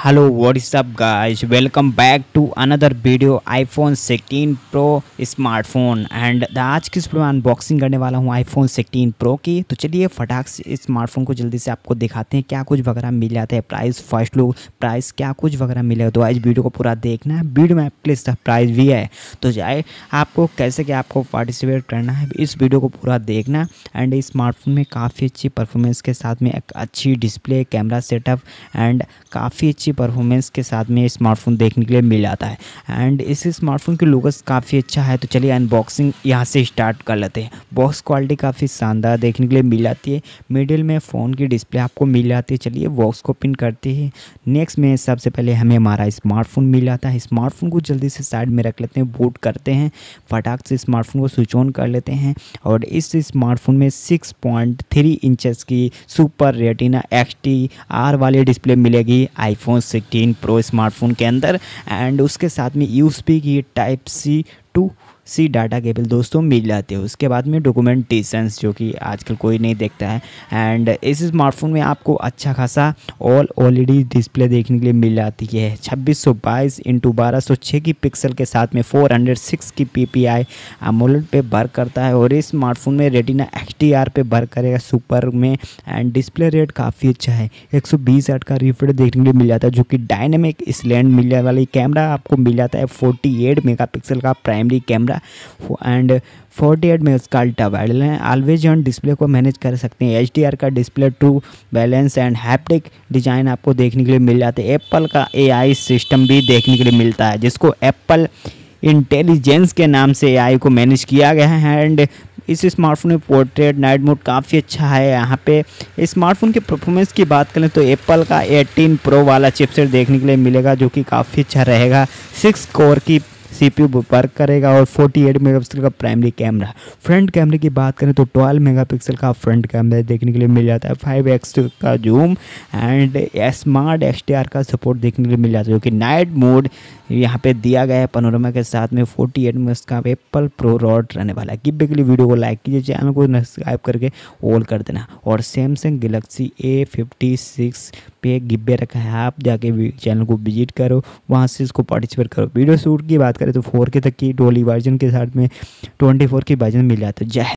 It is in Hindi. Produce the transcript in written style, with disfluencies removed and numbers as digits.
Hello what's up guys, welcome back to another video iPhone 16 pro smartphone. एंड आज की इस वीडियो में अनबॉक्सिंग करने वाला हूं आईफोन 16 प्रो की। तो चलिए फटाक से इस स्मार्टफोन को जल्दी से आपको दिखाते हैं क्या कुछ वगैरह मिल जाता है, प्राइस फर्स्ट लुक, प्राइस क्या कुछ वगैरह मिलेगा। तो आज वीडियो को पूरा देखना है, वीडियो में आपके लिए प्राइस भी है। तो जाए आपको कैसे क्या आपको पार्टिसिपेट करना है, इस वीडियो को पूरा देखना। एंड इस स्मार्टफोन में काफ़ी अच्छी परफॉर्मेंस के साथ में एक अच्छी डिस्प्ले, कैमरा सेटअप एंड काफ़ी अच्छी परफॉर्मेंस के साथ में स्मार्टफोन देखने के लिए मिल जाता है। एंड इस स्मार्टफोन की लुक्स काफ़ी अच्छा है। तो चलिए अनबॉक्सिंग यहाँ से स्टार्ट कर लेते हैं। बॉक्स क्वालिटी काफ़ी शानदार देखने के लिए मिल जाती है। मिडिल में फ़ोन की डिस्प्ले आपको मिल जाती है। चलिए बॉक्स को पिन करते हैं। नेक्स्ट में सबसे पहले हमें हमारा स्मार्टफोन मिल जाता है। स्मार्टफोन को जल्दी से साइड में रख लेते हैं, बूट करते हैं, फटाक से स्मार्टफोन को स्विच ऑन कर लेते हैं। और इस स्मार्टफोन में 6.3 इंचेस की सुपर रेटिना XDR वाली डिस्प्ले मिलेगी आईफोन 16 प्रो स्मार्टफोन के अंदर। एंड उसके साथ में USB की Type-C to C data cable दोस्तों मिल जाते हैं। उसके बाद में डॉक्यूमेंटेशंस जो कि आजकल कोई नहीं देखता है। एंड इस स्मार्टफोन में आपको अच्छा खासा ऑल OLED डिस्प्ले देखने के लिए मिल जाती है। 2622x1206 की पिक्सल के साथ में 406 की PPI AMOLED पे वर्क करता है। और इस स्मार्टफोन में रेटिना XDR पे वर्क करेगा सुपर में। एंड डिस्प्ले रेट काफ़ी अच्छा है, 120 हर्ट्ज का रिफ्रेश देखने के लिए मिल जाता है, जो कि डायनेमिक स्लैंड मिलने वाली कैमरा आपको मिल जाता है। 48 मेगापिक्सल का प्राइमरी कैमरा एंड 48 मेगापिक्सल का अल्ट्रा वाइड है। ऑलवेज ऑन डिस्प्ले को मैनेज कर सकते हैं। HDR का display, true balance and haptic design आपको देखने के लिए मिल जाते हैं। एप्पल का AI सिस्टम भी देखने के लिए मिलता है, जिसको एप्पल इंटेलिजेंस के नाम से AI को मैनेज किया गया है। एंड इस स्मार्टफोन में पोर्ट्रेट नाइट मोड काफ़ी अच्छा है। यहाँ पे स्मार्टफोन के परफॉर्मेंस की बात करें तो एप्पल का 18 प्रो वाला चिपसेट देखने के लिए मिलेगा, जो कि काफ़ी अच्छा रहेगा। 6 कोर की CPU वर्क करेगा और 48 मेगापिक्सल का प्राइमरी कैमरा। फ्रंट कैमरे की बात करें तो 12 मेगापिक्सल का फ्रंट कैमरा देखने के लिए मिल जाता है। 5x का जूम एंड स्मार्ट XDR का सपोर्ट देखने के लिए मिल जाता है, जो कि नाइट मोड यहाँ पे दिया गया है पनोरमा के साथ में। 48 मेगापिक्सल का एप्पल प्रो रॉड रहने वाला है। गिब्बे के लिए वीडियो को लाइक कीजिए, चैनल को सब्सक्राइब करके ऑल कर देना। और सैमसंग गैलेक्सी A56 पे गिब्बे रखा है, आप जाके चैनल को विजिट करो, वहाँ से इसको पार्टिसिपेट करो। वीडियो शूट की बात करें तो 4K तक की डोली वर्जन के साथ में 24 की वर्जन मिल जाता है। जय